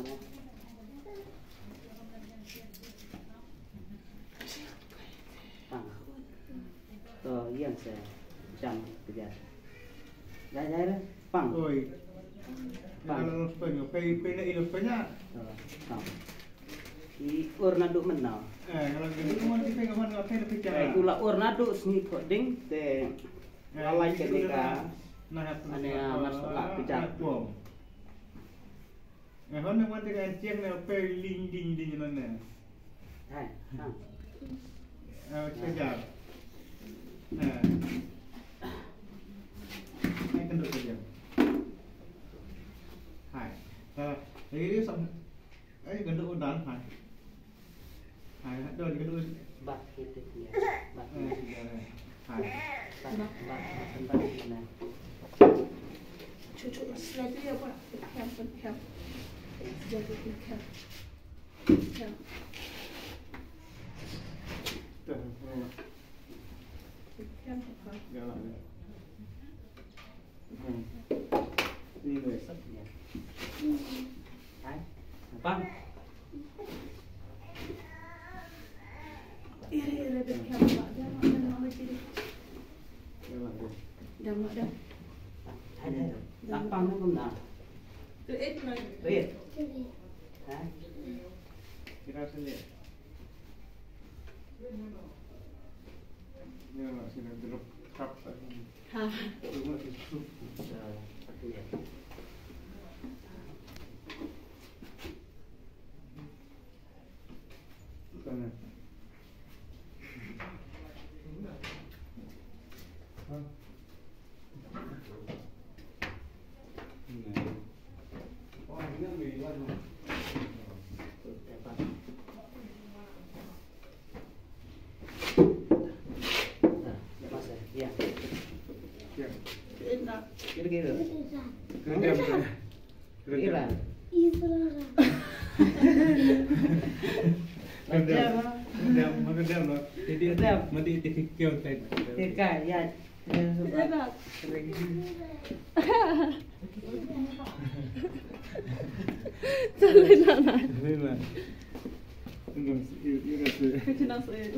đó bằng to yên sẽ chậm bây giờ đấy đó bằng rồi kalau pay na banyak di ornado menau kalau gitu mau dipegang ngapain bicara itulah ornado seni coding te lalai ketika ane masuk ke bicara Hon yang wanti kan ciang na pay ding mana hai kejar hai kan dulu saja hai jadi sam gendut udan hai dulu gendut bak itu ya bak hai bak mana cucu lagi apa khem jadi khem jalan đi người sắp nhỉ đấy băng ira khem pak dah nak jadi dah mak dah hai đây đặt băng nó không nào tu et nak biết hả kita sendiri ni lah sini drop cup ha rumah itu bukan kira-kira kerja kira kerja jadi mati tikil tadi tika ya dah Salah nak. Memang. Kena saya.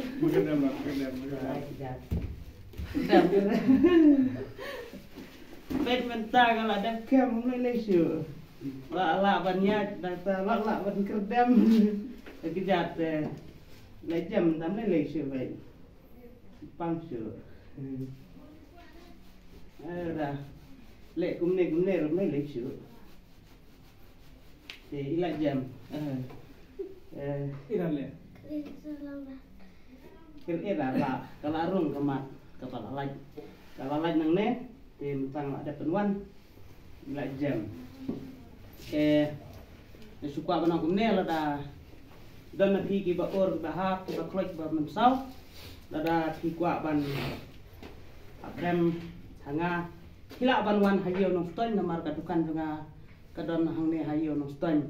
Bên mình ta gọi là đem kem lên lấy sữa lạ banyak data lạ ban kerdam cái giặt lấy chầm tắm lấy sữa vậy băng sữa ra lệ cũng này rồi mới lấy sữa thì lại chầm Iran le. Kira lah kalau arung kemat kepala lagi nang ne tim tang ada pynwan lại jam suka bana kumne la da dan phi ki ba or ba ha ki ba kloj ba man sau la da phi kwa ban abrem hanga hila ban wan hayo no stoin na mar ka dukan nga kadon hang ne hayo no stoin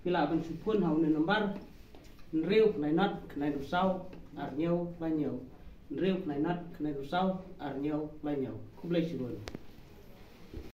hila ban supun haun ne nombar riu nai not nai du sau ar nhiều ba nhiều riu nai not nai du sau ar nhiều ba nhiều U Blei